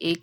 1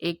1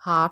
½